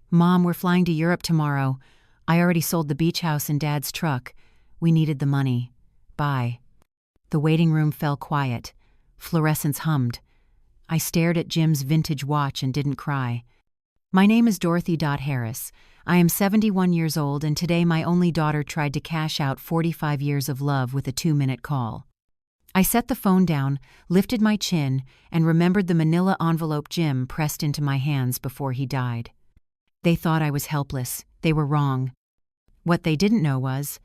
"Mom, we're flying to Europe tomorrow. I already sold the beach house and Dad's truck. We needed the money. Bye." The waiting room fell quiet. Fluorescence hummed. I stared at Jim's vintage watch and didn't cry. "My name is Dorothy Harris. I am 71 years old, and today my only daughter tried to cash out 45 years of love with a 2-minute call." I set the phone down, lifted my chin, and remembered the manila envelope Jim pressed into my hands before he died. They thought I was helpless. They were wrong. What they didn't know was,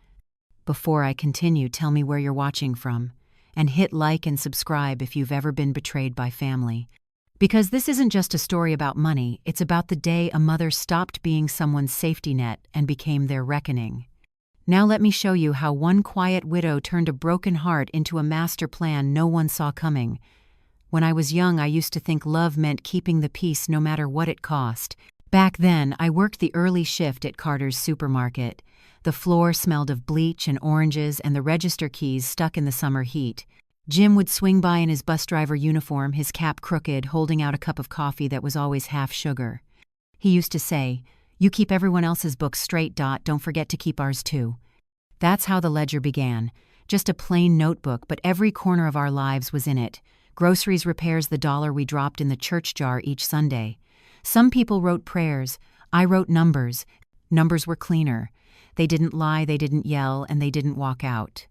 before I continue, tell me where you're watching from, and hit like and subscribe if you've ever been betrayed by family. Because this isn't just a story about money, it's about the day a mother stopped being someone's safety net and became their reckoning. Now let me show you how one quiet widow turned a broken heart into a master plan no one saw coming. When I was young, I used to think love meant keeping the peace no matter what it cost. Back then, I worked the early shift at Carter's supermarket. The floor smelled of bleach and oranges, and the register keys stuck in the summer heat. Jim would swing by in his bus driver uniform, his cap crooked, holding out a cup of coffee that was always half sugar. He used to say, "You keep everyone else's books straight, don't forget to keep ours too." That's how the ledger began. Just a plain notebook, but every corner of our lives was in it. Groceries, repairs, the dollar we dropped in the church jar each Sunday. Some people wrote prayers. I wrote numbers. Numbers were cleaner. They didn't lie, they didn't yell, and they didn't walk out.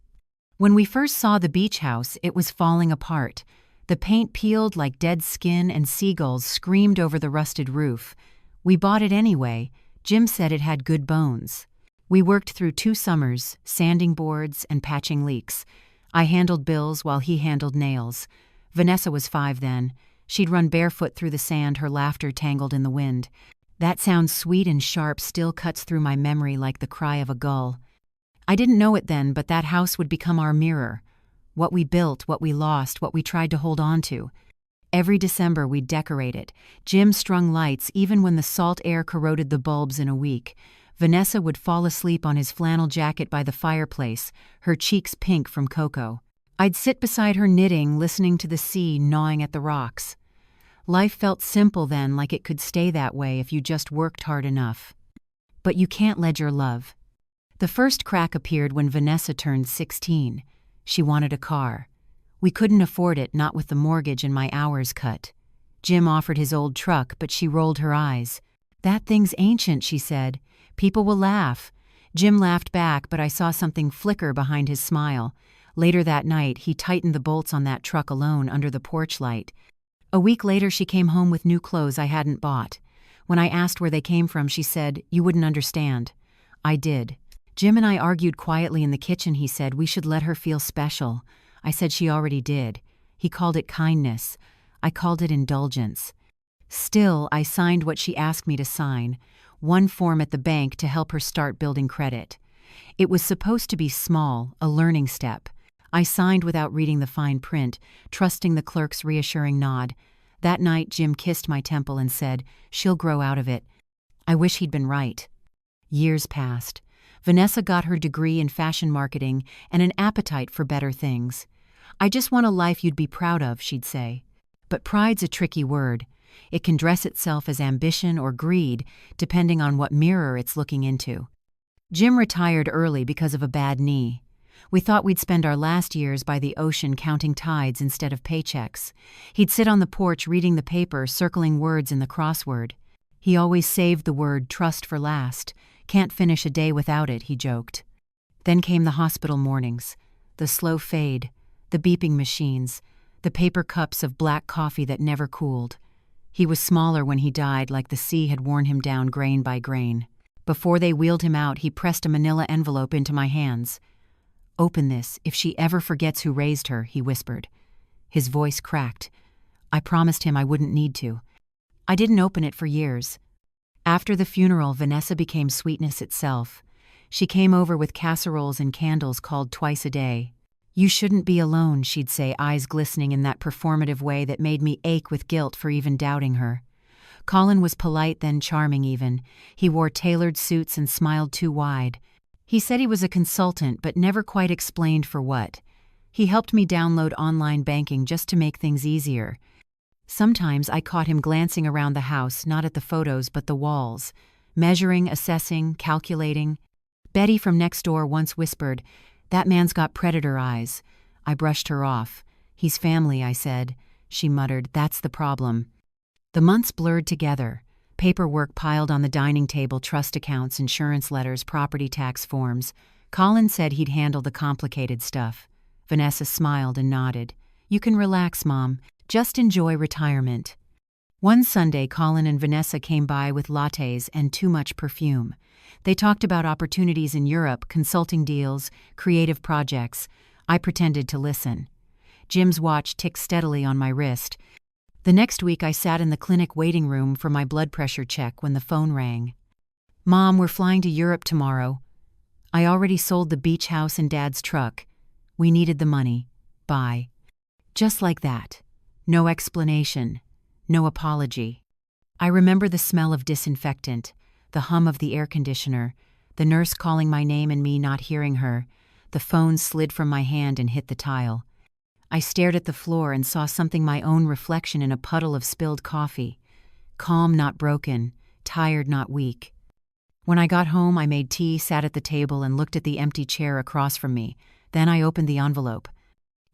When we first saw the beach house, it was falling apart. The paint peeled like dead skin, and seagulls screamed over the rusted roof. We bought it anyway. Jim said it had good bones. We worked through 2 summers, sanding boards and patching leaks. I handled bills while he handled nails. Vanessa was 5 then. She'd run barefoot through the sand, her laughter tangled in the wind. That sound, sweet and sharp, still cuts through my memory like the cry of a gull. I didn't know it then, but that house would become our mirror. What we built, what we lost, what we tried to hold on to. Every December we'd decorate it. Jim strung lights even when the salt air corroded the bulbs in a week. Vanessa would fall asleep on his flannel jacket by the fireplace, her cheeks pink from cocoa. I'd sit beside her knitting, listening to the sea gnawing at the rocks. Life felt simple then, like it could stay that way if you just worked hard enough. But you can't ledger love. The first crack appeared when Vanessa turned 16. She wanted a car. We couldn't afford it, not with the mortgage and my hours cut. Jim offered his old truck, but she rolled her eyes. "That thing's ancient," she said. "People will laugh." Jim laughed back, but I saw something flicker behind his smile. Later that night, he tightened the bolts on that truck alone under the porch light. A week later, she came home with new clothes I hadn't bought. When I asked where they came from, she said, "You wouldn't understand." I did. Jim and I argued quietly in the kitchen. He said we should let her feel special. I said she already did. He called it kindness. I called it indulgence. Still, I signed what she asked me to sign, one form at the bank to help her start building credit. It was supposed to be small, a learning step. I signed without reading the fine print, trusting the clerk's reassuring nod. That night, Jim kissed my temple and said, "She'll grow out of it." I wish he'd been right. Years passed. Vanessa got her degree in fashion marketing and an appetite for better things. "I just want a life you'd be proud of," she'd say. But pride's a tricky word. It can dress itself as ambition or greed, depending on what mirror it's looking into. Jim retired early because of a bad knee. We thought we'd spend our last years by the ocean counting tides instead of paychecks. He'd sit on the porch reading the paper, circling words in the crossword. He always saved the word trust for last. "Can't finish a day without it," he joked. Then came the hospital mornings, the slow fade, the beeping machines, the paper cups of black coffee that never cooled. He was smaller when he died, like the sea had worn him down grain by grain. Before they wheeled him out, he pressed a manila envelope into my hands. "Open this. If she ever forgets who raised her," he whispered. His voice cracked. I promised him I wouldn't need to. I didn't open it for years. After the funeral, Vanessa became sweetness itself. She came over with casseroles and candles called twice a day. "You shouldn't be alone," she'd say, eyes glistening in that performative way that made me ache with guilt for even doubting her. Colin was polite, then charming even. He wore tailored suits and smiled too wide. He said he was a consultant, but never quite explained for what. He helped me download online banking just to make things easier. Sometimes I caught him glancing around the house, not at the photos but the walls. measuring, assessing, calculating. Betty from next door once whispered, "That man's got predator eyes." I brushed her off. "He's family," I said. She muttered, "That's the problem." The months blurred together. Paperwork piled on the dining table, trust accounts, insurance letters, property tax forms. Colin said he'd handle the complicated stuff. Vanessa smiled and nodded. "You can relax, Mom. Just enjoy retirement." One Sunday, Colin and Vanessa came by with lattes and too much perfume. They talked about opportunities in Europe, consulting deals, creative projects. I pretended to listen. Jim's watch ticked steadily on my wrist. The next week, I sat in the clinic waiting room for my blood pressure check when the phone rang. "Mom, we're flying to Europe tomorrow." I already sold the beach house and Dad's truck. We needed the money. Bye. Just like that. No explanation. No apology. I remember the smell of disinfectant, the hum of the air conditioner, the nurse calling my name and me not hearing her. The phone slid from my hand and hit the tile. I stared at the floor and saw something, my own reflection in a puddle of spilled coffee. Calm, not broken. Tired, not weak. When I got home, I made tea, sat at the table, and looked at the empty chair across from me. Then I opened the envelope.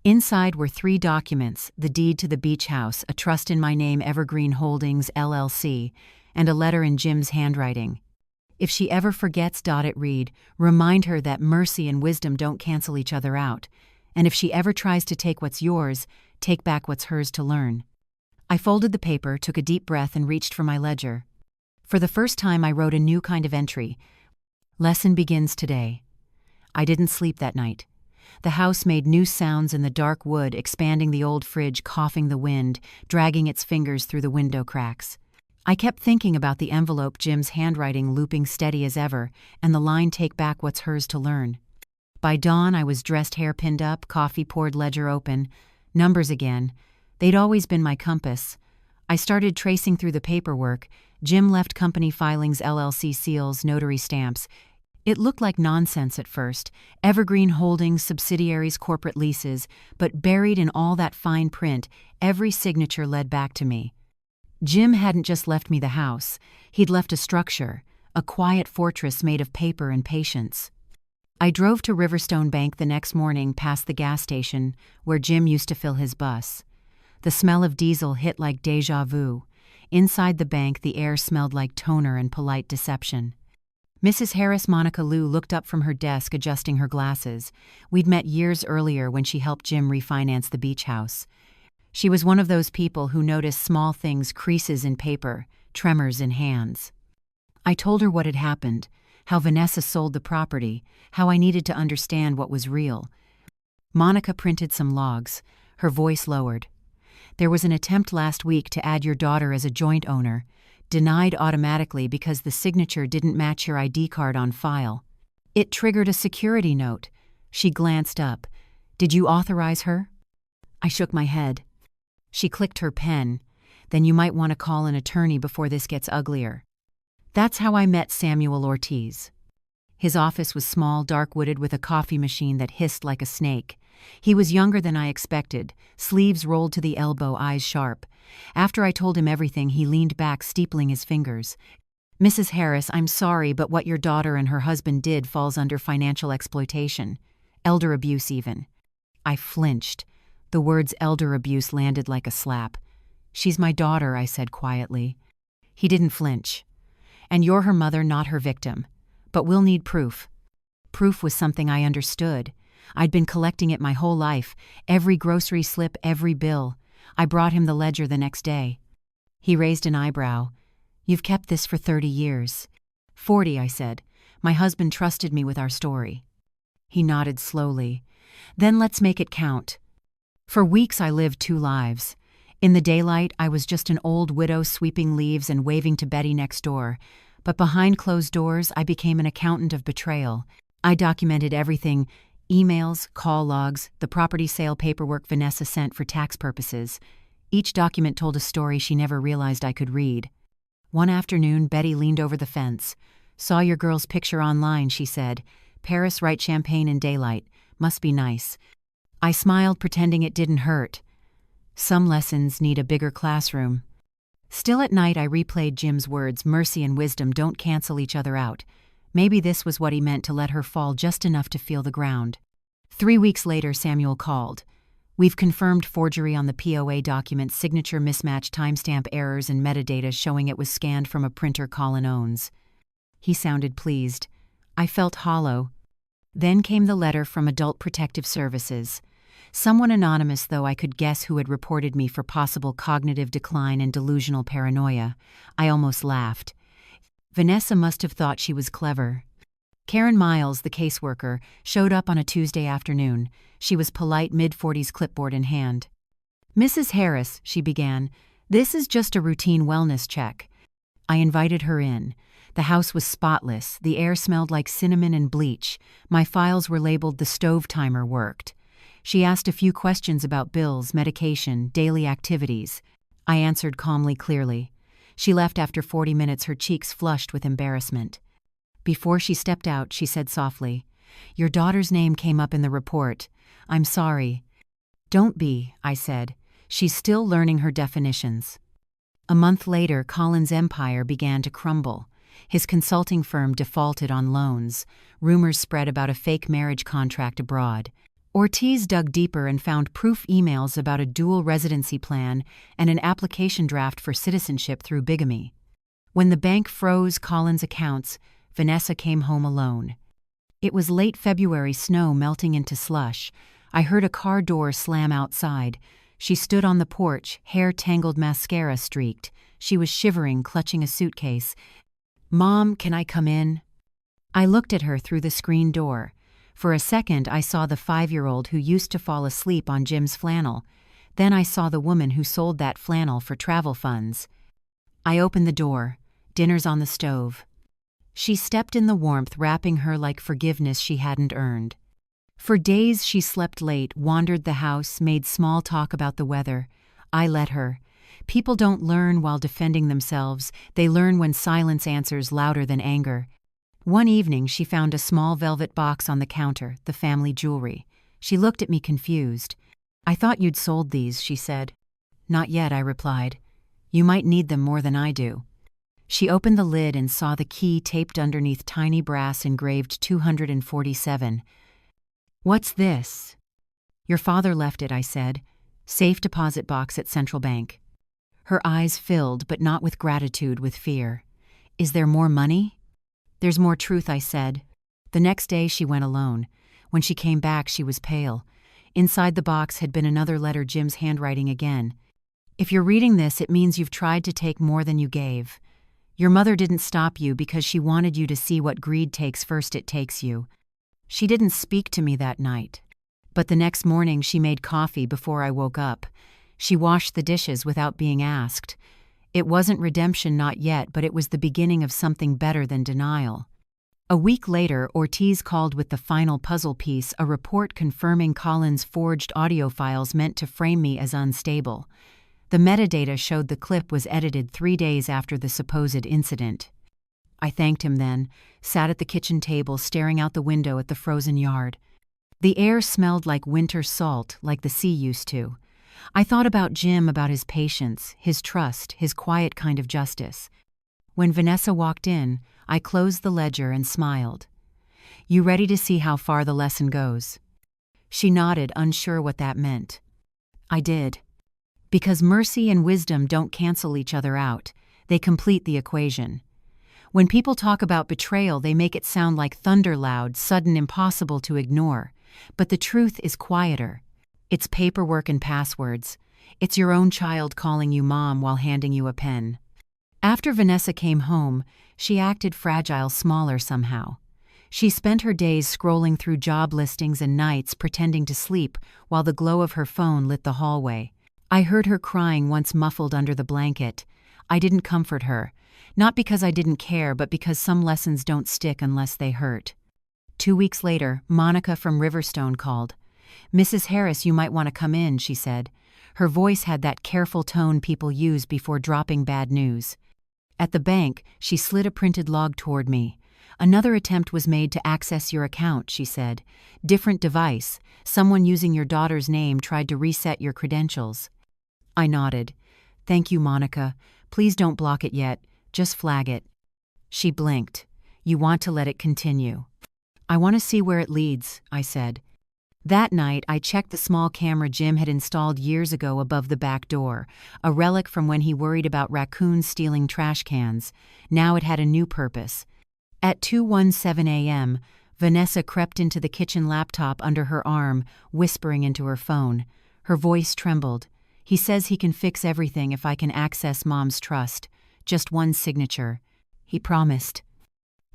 Inside were 3 documents: the deed to the beach house, a trust in my name, Evergreen Holdings, LLC, and a letter in Jim's handwriting. "If she ever forgets," it read, "remind her that mercy and wisdom don't cancel each other out. And if she ever tries to take what's yours, take back what's hers to learn." I folded the paper, took a deep breath, and reached for my ledger. For the first time, I wrote a new kind of entry. "Lesson begins today." I didn't sleep that night. The house made new sounds in the dark wood, expanding, the old fridge coughing the wind, dragging its fingers through the window cracks. I kept thinking about the envelope, Jim's handwriting looping steady as ever, and the line, "Take back what's hers to learn." By dawn, I was dressed, hair pinned up, coffee poured, ledger open. Numbers again. They'd always been my compass. I started tracing through the paperwork. Jim left company filings, LLC seals, notary stamps. It looked like nonsense at first. Evergreen Holdings, subsidiaries, corporate leases. But buried in all that fine print, every signature led back to me. Jim hadn't just left me the house. He'd left a structure, a quiet fortress made of paper and patience. I drove to Riverstone Bank the next morning, past the gas station where Jim used to fill his bus. The smell of diesel hit like déjà vu. Inside the bank, the air smelled like toner and polite deception. Mrs. Harris, Monica Lou, looked up from her desk, adjusting her glasses. We'd met years earlier when she helped Jim refinance the beach house. She was one of those people who notice small things, creases in paper, tremors in hands. I told her what had happened, how Vanessa sold the property, how I needed to understand what was real. Monica printed some logs. Her voice lowered. "There was an attempt last week to add your daughter as a joint owner. Denied automatically because the signature didn't match your ID card on file. It triggered a security note." She glanced up. "Did you authorize her?" I shook my head. She clicked her pen. "Then you might want to call an attorney before this gets uglier." That's how I met Samuel Ortiz. His office was small, dark-wooded, with a coffee machine that hissed like a snake. He was younger than I expected, sleeves rolled to the elbow, eyes sharp. After I told him everything, he leaned back, steepling his fingers. "Mrs. Harris, I'm sorry, but what your daughter and her husband did falls under financial exploitation. Elder abuse, even." I flinched. The words elder abuse landed like a slap. "She's my daughter," I said quietly. He didn't flinch. "And you're her mother, not her victim. But we'll need proof." Proof was something I understood. I'd been collecting it my whole life, every grocery slip, every bill. I brought him the ledger the next day. He raised an eyebrow. "You've kept this for 30 years. 40, I said. "My husband trusted me with our story." He nodded slowly. "Then let's make it count." For weeks I lived 2 lives. In the daylight, I was just an old widow sweeping leaves and waving to Betty next door. But behind closed doors, I became an accountant of betrayal. I documented everything: emails, call logs, the property sale paperwork Vanessa sent for tax purposes. Each document told a story she never realized I could read. One afternoon, Betty leaned over the fence. "Saw your girl's picture online," she said. "Paris, right, champagne in daylight. Must be nice." I smiled, pretending it didn't hurt. Some lessons need a bigger classroom. Still at night, I replayed Jim's words, mercy and wisdom don't cancel each other out. Maybe this was what he meant, to let her fall just enough to feel the ground. 3 weeks later, Samuel called. We've confirmed forgery on the POA document, signature mismatch, timestamp errors, and metadata showing it was scanned from a printer Colin owns. He sounded pleased. I felt hollow. Then came the letter from Adult Protective Services. Someone anonymous, though I could guess who had reported me for possible cognitive decline and delusional paranoia. I almost laughed. Vanessa must have thought she was clever. Karen Miles, the caseworker, showed up on a Tuesday afternoon. She was polite, mid-40s, clipboard in hand. "Mrs. Harris," she began, "this is just a routine wellness check." I invited her in. The house was spotless. The air smelled like cinnamon and bleach. My files were labeled "The Stove Timer Worked." She asked a few questions about bills, medication, daily activities. I answered calmly, clearly. She left after 40 minutes, her cheeks flushed with embarrassment. Before she stepped out, she said softly, "Your daughter's name came up in the report. I'm sorry." "Don't be," I said. "She's still learning her definitions." A month later, Colin's empire began to crumble. His consulting firm defaulted on loans. Rumors spread about a fake marriage contract abroad. Ortiz dug deeper and found proof emails about a dual residency plan and an application draft for citizenship through bigamy. When the bank froze Colin's accounts, Vanessa came home alone. It was late February, snow melting into slush. I heard a car door slam outside. She stood on the porch, hair tangled, mascara streaked. She was shivering, clutching a suitcase. "Mom, can I come in?" I looked at her through the screen door. For a second, I saw the 5-year-old who used to fall asleep on Jim's flannel. Then I saw the woman who sold that flannel for travel funds. I opened the door. Dinner's on the stove. She stepped in the warmth, wrapping her like forgiveness she hadn't earned. For days she slept late, wandered the house, made small talk about the weather. I let her. People don't learn while defending themselves. They learn when silence answers louder than anger. One evening she found a small velvet box on the counter, the family jewelry. She looked at me confused. "I thought you'd sold these," she said. "Not yet," I replied. "You might need them more than I do." She opened the lid and saw the key taped underneath, tiny brass engraved 247. "What's this?" "Your father left it," I said. "Safe deposit box at Central Bank." Her eyes filled, but not with gratitude, with fear. "Is there more money?" "There's more truth," I said. The next day she went alone. When she came back, she was pale. Inside the box had been another letter, Jim's handwriting again. "If you're reading this, it means you've tried to take more than you gave. Your mother didn't stop you because she wanted you to see what greed takes first. It takes you." She didn't speak to me that night. But the next morning she made coffee before I woke up. She washed the dishes without being asked. It wasn't redemption, not yet, but it was the beginning of something better than denial. A week later, Ortiz called with the final puzzle piece, a report confirming Colin's forged audio files meant to frame me as unstable. The metadata showed the clip was edited 3 days after the supposed incident. I thanked him then, sat at the kitchen table staring out the window at the frozen yard. The air smelled like winter salt, like the sea used to. I thought about Jim, about his patience, his trust, his quiet kind of justice. When Vanessa walked in, I closed the ledger and smiled. "You ready to see how far the lesson goes?" She nodded, unsure what that meant. I did. Because mercy and wisdom don't cancel each other out. They complete the equation. When people talk about betrayal, they make it sound like thunder, loud, sudden, impossible to ignore. But the truth is quieter. It's paperwork and passwords. It's your own child calling you mom while handing you a pen. After Vanessa came home, she acted fragile, smaller somehow. She spent her days scrolling through job listings and nights pretending to sleep while the glow of her phone lit the hallway. I heard her crying once, muffled under the blanket. I didn't comfort her, not because I didn't care, but because some lessons don't stick unless they hurt. 2 weeks later, Monica from Riverstone called. "Mrs. Harris, you might want to come in," she said. Her voice had that careful tone people use before dropping bad news. At the bank, she slid a printed log toward me. "Another attempt was made to access your account," she said. "Different device. Someone using your daughter's name tried to reset your credentials." I nodded. "Thank you, Monica. Please don't block it yet, just flag it. She blinked. You want to let it continue. I want to see where it leads, I said. That night, I checked the small camera Jim had installed years ago above the back door, a relic from when he worried about raccoons stealing trash cans. Now it had a new purpose. At 2:17 a.m., Vanessa crept into the kitchen laptop under her arm, whispering into her phone. Her voice trembled. He says he can fix everything if I can access Mom's trust. Just one signature. He promised.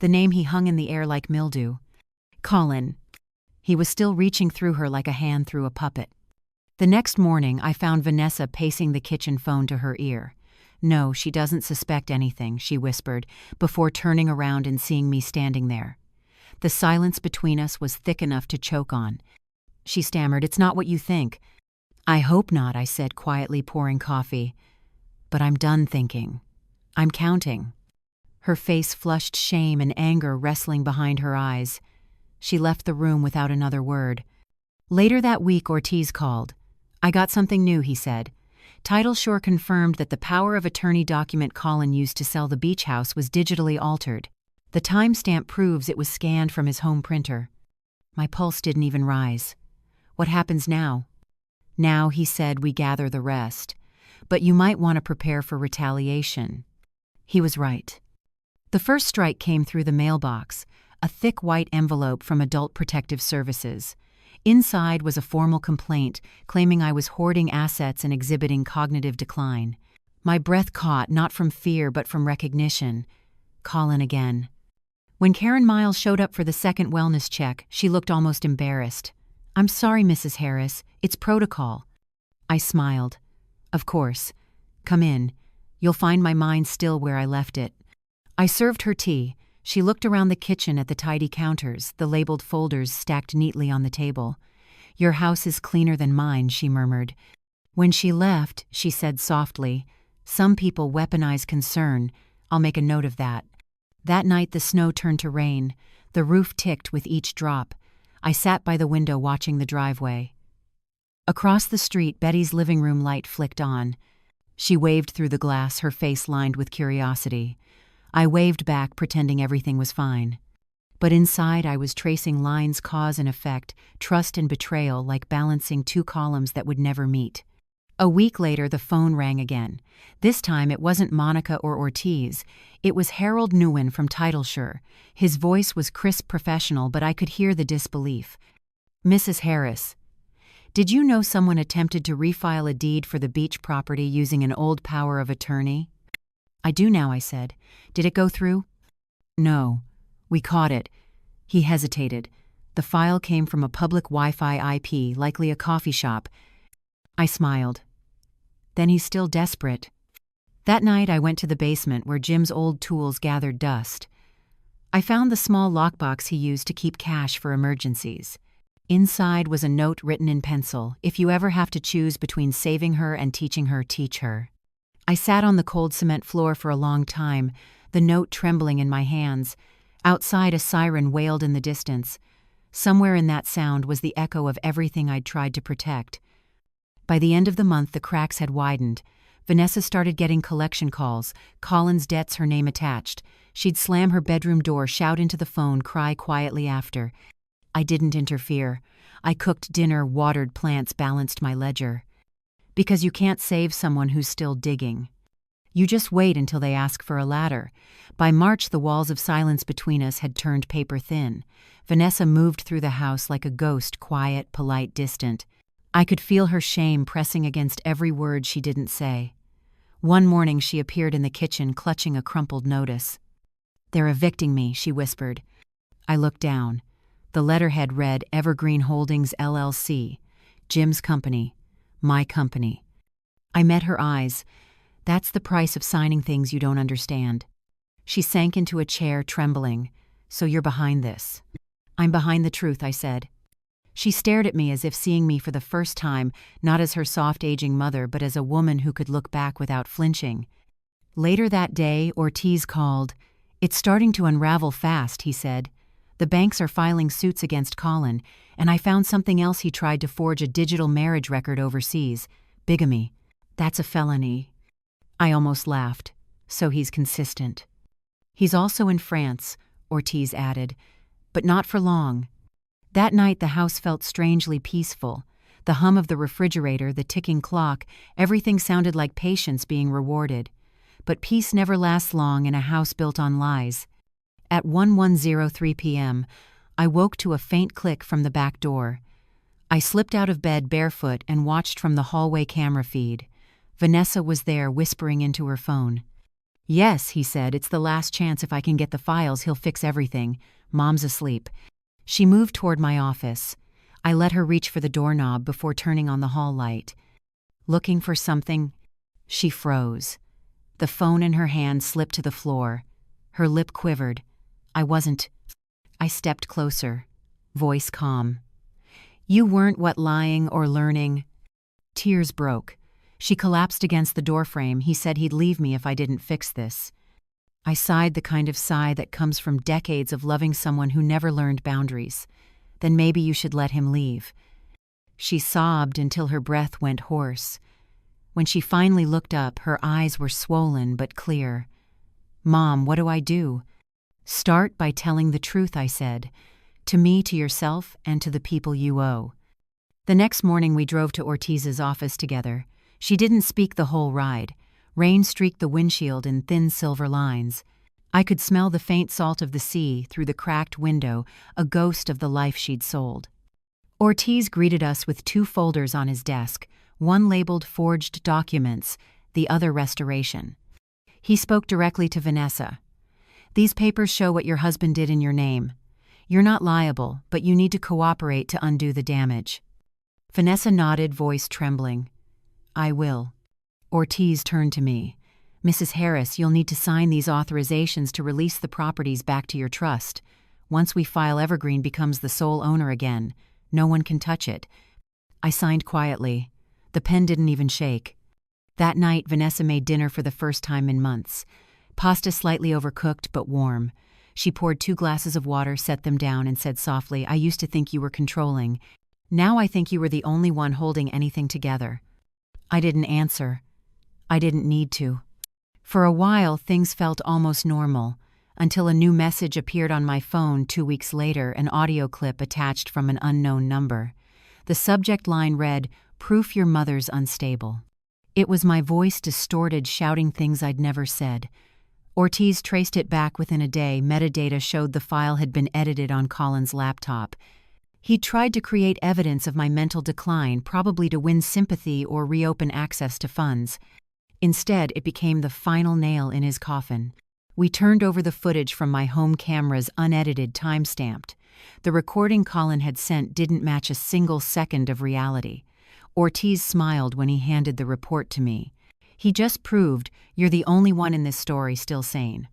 The name he hung in the air like mildew. Colin. He was still reaching through her like a hand through a puppet. The next morning, I found Vanessa pacing the kitchen phone to her ear. No, she doesn't suspect anything, she whispered, before turning around and seeing me standing there. The silence between us was thick enough to choke on. She stammered, "It's not what you think." "I hope not," I said, quietly pouring coffee. "But I'm done thinking. I'm counting." Her face flushed, shame and anger wrestling behind her eyes. She left the room without another word. Later that week, Ortiz called. "I got something new," he said. TitleSure confirmed that the power of attorney document Colin used to sell the beach house was digitally altered. The timestamp proves it was scanned from his home printer. My pulse didn't even rise. "What happens now?" "Now," he said, "we gather the rest. But you might want to prepare for retaliation." He was right. The first strike came through the mailbox, a thick white envelope from Adult Protective Services. Inside was a formal complaint claiming I was hoarding assets and exhibiting cognitive decline. My breath caught, not from fear but from recognition. Colin again. When Karen Miles showed up for the second wellness check, she looked almost embarrassed. "I'm sorry, Mrs. Harris. It's protocol." I smiled. "Of course. Come in. You'll find my mind still where I left it." I served her tea. She looked around the kitchen at the tidy counters, the labeled folders stacked neatly on the table. "Your house is cleaner than mine," she murmured. When she left, she said softly, "Some people weaponize concern. I'll make a note of that." That night the snow turned to rain. The roof ticked with each drop. I sat by the window watching the driveway. Across the street, Betty's living room light flicked on. She waved through the glass, her face lined with curiosity. I waved back, pretending everything was fine. But inside I was tracing lines, cause and effect, trust and betrayal, like balancing two columns that would never meet. A week later, the phone rang again. This time it wasn't Monica or Ortiz. It was Harold Nguyen from TitleSure. His voice was crisp, professional, but I could hear the disbelief. "Mrs. Harris, did you know someone attempted to refile a deed for the beach property using an old power of attorney?" "I do now," I said. "Did it go through?" "No. We caught it." He hesitated. "The file came from a public Wi-Fi IP, likely a coffee shop." I smiled. "Then he's still desperate." That night I went to the basement where Jim's old tools gathered dust. I found the small lockbox he used to keep cash for emergencies. Inside was a note written in pencil, "If you ever have to choose between saving her and teaching her, teach her." I sat on the cold cement floor for a long time, the note trembling in my hands. Outside, a siren wailed in the distance. Somewhere in that sound was the echo of everything I'd tried to protect. By the end of the month, the cracks had widened. Vanessa started getting collection calls, Colin's debts, her name attached. She'd slam her bedroom door, shout into the phone, cry quietly after. I didn't interfere. I cooked dinner, watered plants, balanced my ledger. Because you can't save someone who's still digging. You just wait until they ask for a ladder. By March, the walls of silence between us had turned paper thin. Vanessa moved through the house like a ghost, quiet, polite, distant. I could feel her shame pressing against every word she didn't say. One morning she appeared in the kitchen, clutching a crumpled notice. "They're evicting me," she whispered. I looked down. The letterhead read Evergreen Holdings LLC, Jim's company, my company. I met her eyes. "That's the price of signing things you don't understand." She sank into a chair, trembling. "So you're behind this?" "I'm behind the truth," I said. She stared at me as if seeing me for the first time, not as her soft aging mother, but as a woman who could look back without flinching. Later that day, Ortiz called. "It's starting to unravel fast," he said. "The banks are filing suits against Colin, and I found something else. He tried to forge a digital marriage record overseas. Bigamy. That's a felony." I almost laughed. So he's consistent. He's also in France, Ortiz added, but not for long. That night the house felt strangely peaceful. The hum of the refrigerator, the ticking clock, everything sounded like patience being rewarded. But peace never lasts long in a house built on lies. At 11:03 p.m., I woke to a faint click from the back door. I slipped out of bed barefoot and watched from the hallway camera feed. Vanessa was there, whispering into her phone. "Yes," he said, "it's the last chance. If I can get the files, he'll fix everything. Mom's asleep." She moved toward my office. I let her reach for the doorknob before turning on the hall light. "Looking for something?" She froze. The phone in her hand slipped to the floor. Her lip quivered. "I wasn't." I stepped closer. Voice calm. "You weren't what lying or learning." Tears broke. She collapsed against the doorframe. "He said he'd leave me if I didn't fix this." I sighed, the kind of sigh that comes from decades of loving someone who never learned boundaries. "Then maybe you should let him leave." She sobbed until her breath went hoarse. When she finally looked up, her eyes were swollen but clear. "Mom, what do I do?" "Start by telling the truth," I said. "To me, to yourself, and to the people you owe." The next morning we drove to Ortiz's office together. She didn't speak the whole ride. Rain streaked the windshield in thin silver lines. I could smell the faint salt of the sea through the cracked window, a ghost of the life she'd sold. Ortiz greeted us with 2 folders on his desk, one labeled Forged Documents, the other Restoration. He spoke directly to Vanessa. "These papers show what your husband did in your name. You're not liable, but you need to cooperate to undo the damage." Vanessa nodded, voice trembling. "I will." Ortiz turned to me. "Mrs. Harris, you'll need to sign these authorizations to release the properties back to your trust. Once we file, Evergreen becomes the sole owner again. No one can touch it." I signed quietly. The pen didn't even shake. That night, Vanessa made dinner for the first time in months. Pasta slightly overcooked but warm. She poured 2 glasses of water, set them down, and said softly, "I used to think you were controlling. Now I think you were the only one holding anything together." I didn't answer. I didn't need to. For a while, things felt almost normal, until a new message appeared on my phone 2 weeks later, an audio clip attached from an unknown number. The subject line read, "Proof your mother's unstable." It was my voice distorted, shouting things I'd never said. Ortiz traced it back within a day. Metadata showed the file had been edited on Colin's laptop. He tried to create evidence of my mental decline, probably to win sympathy or reopen access to funds. Instead, it became the final nail in his coffin. We turned over the footage from my home cameras, unedited, time-stamped. The recording Colin had sent didn't match a single second of reality. Ortiz smiled when he handed the report to me. "He just proved you're the only one in this story still sane."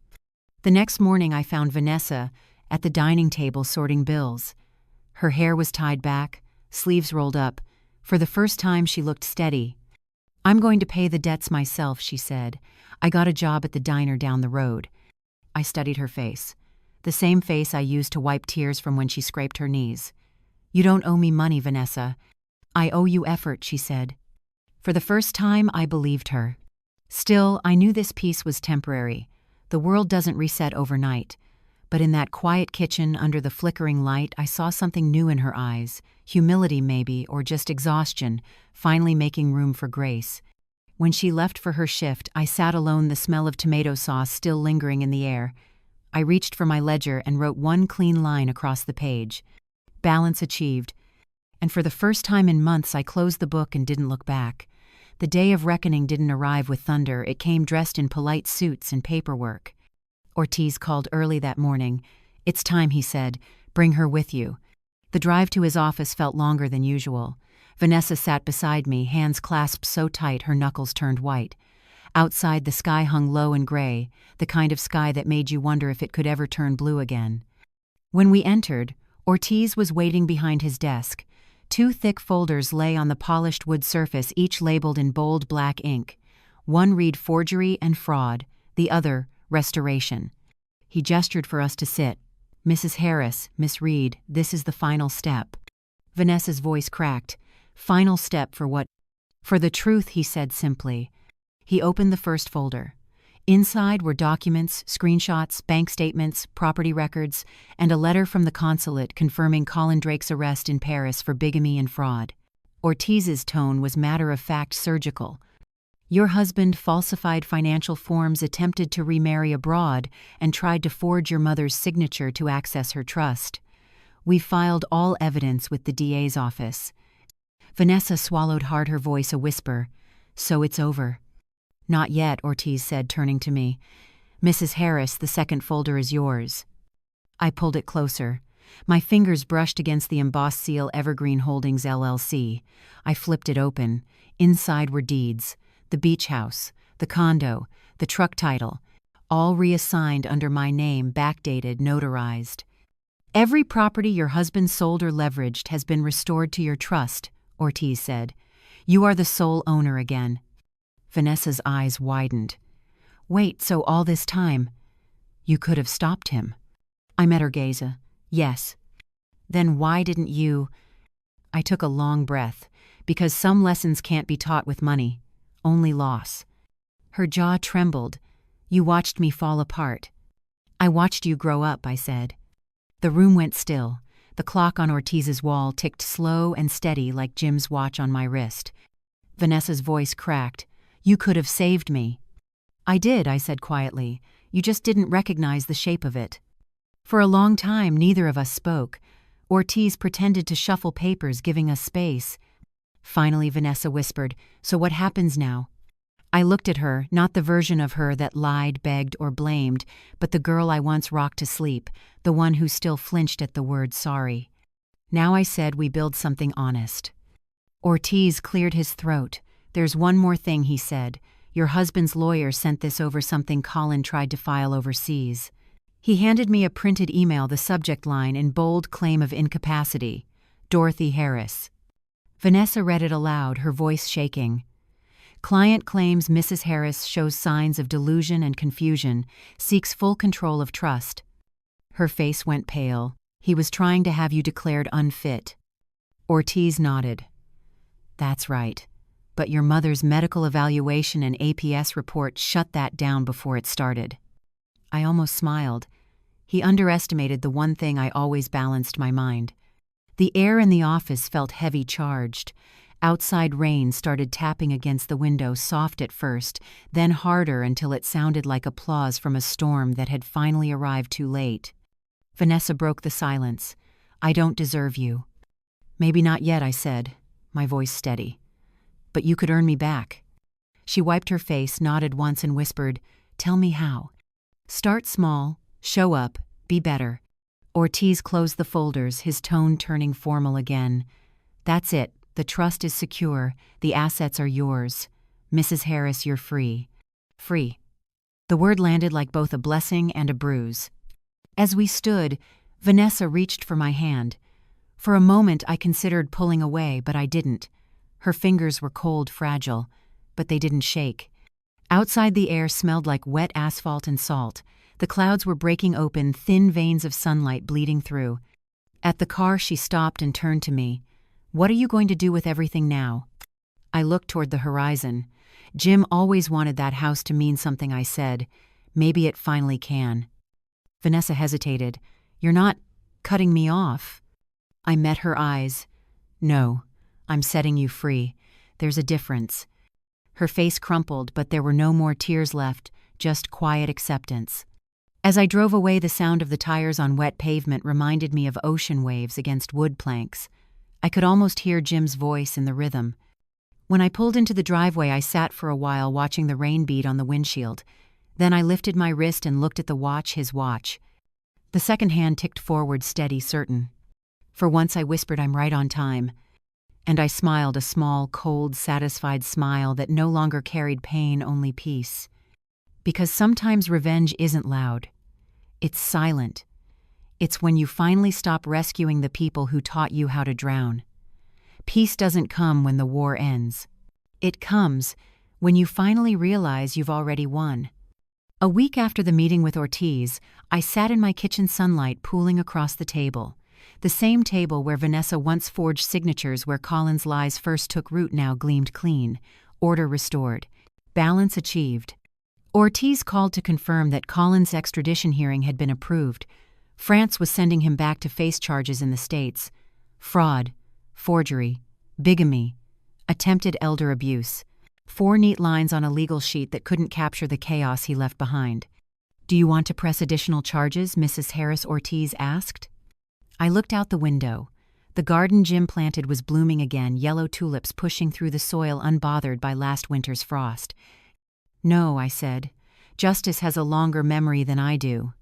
The next morning I found Vanessa at the dining table sorting bills. Her hair was tied back, sleeves rolled up. For the first time she looked steady. "I'm going to pay the debts myself," she said. "I got a job at the diner down the road." I studied her face. The same face I used to wipe tears from when she scraped her knees. "You don't owe me money, Vanessa. I owe you effort," she said. For the first time, I believed her. Still, I knew this peace was temporary. The world doesn't reset overnight. But in that quiet kitchen, under the flickering light, I saw something new in her eyes. Humility, maybe, or just exhaustion, finally making room for grace. When she left for her shift, I sat alone, the smell of tomato sauce still lingering in the air. I reached for my ledger and wrote one clean line across the page. Balance achieved. And for the first time in months, I closed the book and didn't look back. The day of reckoning didn't arrive with thunder. It came dressed in polite suits and paperwork. Ortiz called early that morning. "It's time," he said. "Bring her with you." The drive to his office felt longer than usual. Vanessa sat beside me, hands clasped so tight her knuckles turned white. Outside, the sky hung low and gray, the kind of sky that made you wonder if it could ever turn blue again. When we entered, Ortiz was waiting behind his desk. 2 thick folders lay on the polished wood surface, each labeled in bold black ink. One read Forgery and Fraud, the other Restoration. He gestured for us to sit. "Mrs. Harris, Miss Reed, this is the final step." Vanessa's voice cracked. "Final step for what?" "For the truth," he said simply. He opened the first folder. Inside were documents, screenshots, bank statements, property records, and a letter from the consulate confirming Colin Drake's arrest in Paris for bigamy and fraud. Ortiz's tone was matter-of-fact surgical. Your husband falsified financial forms, attempted to remarry abroad, and tried to forge your mother's signature to access her trust. We filed all evidence with the DA's office. Vanessa swallowed hard, her voice a whisper. So it's over. Not yet, Ortiz said, turning to me. Mrs. Harris, the second folder is yours. I pulled it closer. My fingers brushed against the embossed seal, Evergreen Holdings LLC. I flipped it open. Inside were deeds. The beach house, the condo, the truck title, all reassigned under my name, backdated, notarized. Every property your husband sold or leveraged has been restored to your trust, Ortiz said. You are the sole owner again. Vanessa's eyes widened. Wait, so all this time, you could have stopped him? I met her gaze. Yes. Then why didn't you? I took a long breath. Because some lessons can't be taught with money. Only loss. Her jaw trembled. You watched me fall apart. I watched you grow up, I said. The room went still. The clock on Ortiz's wall ticked slow and steady like Jim's watch on my wrist. Vanessa's voice cracked. You could have saved me. I did, I said quietly. You just didn't recognize the shape of it. For a long time, neither of us spoke. Ortiz pretended to shuffle papers, giving us space. Finally, Vanessa whispered, So what happens now? I looked at her, not the version of her that lied, begged, or blamed, but the girl I once rocked to sleep, the one who still flinched at the word sorry. Now I said we build something honest. Ortiz cleared his throat. There's one more thing, he said. Your husband's lawyer sent this over something Colin tried to file overseas. He handed me a printed email, the subject line in bold, claim of incapacity. Dorothy Harris. Vanessa read it aloud, her voice shaking. Client claims Mrs. Harris shows signs of delusion and confusion, seeks full control of trust. Her face went pale. He was trying to have you declared unfit. Ortiz nodded. That's right. But your mother's medical evaluation and APS report shut that down before it started. I almost smiled. He underestimated the one thing I always balanced my mind. The air in the office felt heavy charged. Outside rain started tapping against the window, soft at first, then harder until it sounded like applause from a storm that had finally arrived too late. Vanessa broke the silence. I don't deserve you. Maybe not yet, I said, my voice steady. But you could earn me back. She wiped her face, nodded once and whispered, Tell me how. Start small, show up, be better. Ortiz closed the folders, his tone turning formal again. That's it. The trust is secure. The assets are yours. Mrs. Harris, you're free. Free. The word landed like both a blessing and a bruise. As we stood, Vanessa reached for my hand. For a moment I considered pulling away, but I didn't. Her fingers were cold, fragile, but they didn't shake. Outside, the air smelled like wet asphalt and salt. The clouds were breaking open, thin veins of sunlight bleeding through. At the car, she stopped and turned to me. What are you going to do with everything now? I looked toward the horizon. Jim always wanted that house to mean something, I said. Maybe it finally can. Vanessa hesitated. You're not cutting me off? I met her eyes. No, I'm setting you free. There's a difference. Her face crumpled, but there were no more tears left, just quiet acceptance. As I drove away, the sound of the tires on wet pavement reminded me of ocean waves against wood planks. I could almost hear Jim's voice in the rhythm. When I pulled into the driveway, I sat for a while watching the rain beat on the windshield. Then I lifted my wrist and looked at the watch, his watch. The second hand ticked forward, steady, certain. For once I whispered, I'm right on time. And I smiled, a small, cold, satisfied smile that no longer carried pain, only peace. Because sometimes revenge isn't loud. It's silent. It's when you finally stop rescuing the people who taught you how to drown. Peace doesn't come when the war ends. It comes when you finally realize you've already won. A week after the meeting with Ortiz, I sat in my kitchen sunlight pooling across the table. The same table where Vanessa once forged signatures, where Colin's lies first took root, now gleamed clean. Order restored. Balance achieved. Ortiz called to confirm that Colin's extradition hearing had been approved. France was sending him back to face charges in the States: fraud, forgery, bigamy, attempted elder abuse. 4 neat lines on a legal sheet that couldn't capture the chaos he left behind. "Do you want to press additional charges?" Mrs. Harris Ortiz asked. I looked out the window. The garden Jim planted was blooming again, yellow tulips pushing through the soil unbothered by last winter's frost. "No," I said. "Justice has a longer memory than I do."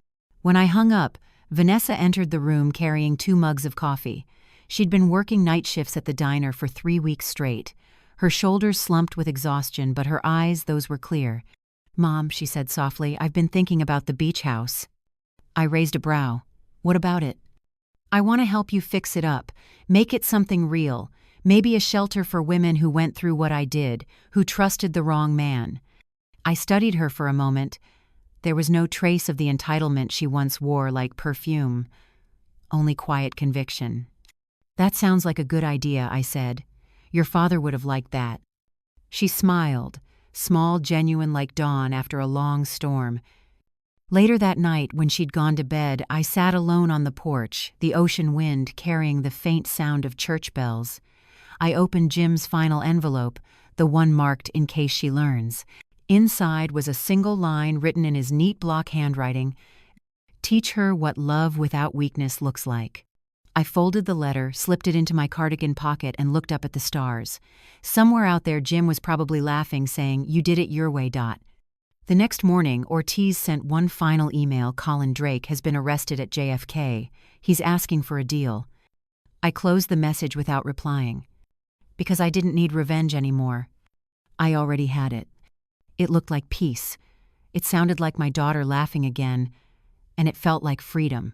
When I hung up, Vanessa entered the room carrying 2 mugs of coffee. She'd been working night shifts at the diner for 3 weeks straight. Her shoulders slumped with exhaustion, but her eyes, those were clear. "Mom," she said softly, "I've been thinking about the beach house." I raised a brow. "What about it?" "I want to help you fix it up, make it something real, maybe a shelter for women who went through what I did, who trusted the wrong man." I studied her for a moment. There was no trace of the entitlement she once wore like perfume, only quiet conviction. "That sounds like a good idea," I said. "Your father would have liked that." She smiled, small, genuine like dawn after a long storm. Later that night, when she'd gone to bed, I sat alone on the porch, the ocean wind carrying the faint sound of church bells. I opened Jim's final envelope, the one marked "in case she learns." Inside was a single line written in his neat block handwriting: "Teach her what love without weakness looks like." I folded the letter, slipped it into my cardigan pocket, and looked up at the stars. Somewhere out there, Jim was probably laughing, saying, "You did it your way." The next morning, Ortiz sent one final email: "Colin Drake has been arrested at JFK. He's asking for a deal." I closed the message without replying. Because I didn't need revenge anymore. I already had it. It looked like peace. It sounded like my daughter laughing again. And it felt like freedom.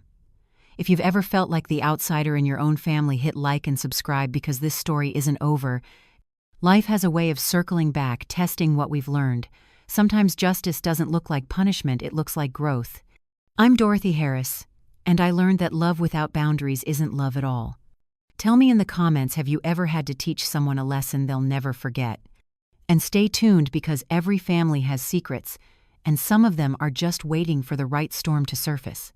If you've ever felt like the outsider in your own family, hit like and subscribe, because this story isn't over. Life has a way of circling back, testing what we've learned. Sometimes justice doesn't look like punishment, it looks like growth. I'm Dorothy Harris, and I learned that love without boundaries isn't love at all. Tell me in the comments, have you ever had to teach someone a lesson they'll never forget? And stay tuned, because every family has secrets, and some of them are just waiting for the right storm to surface.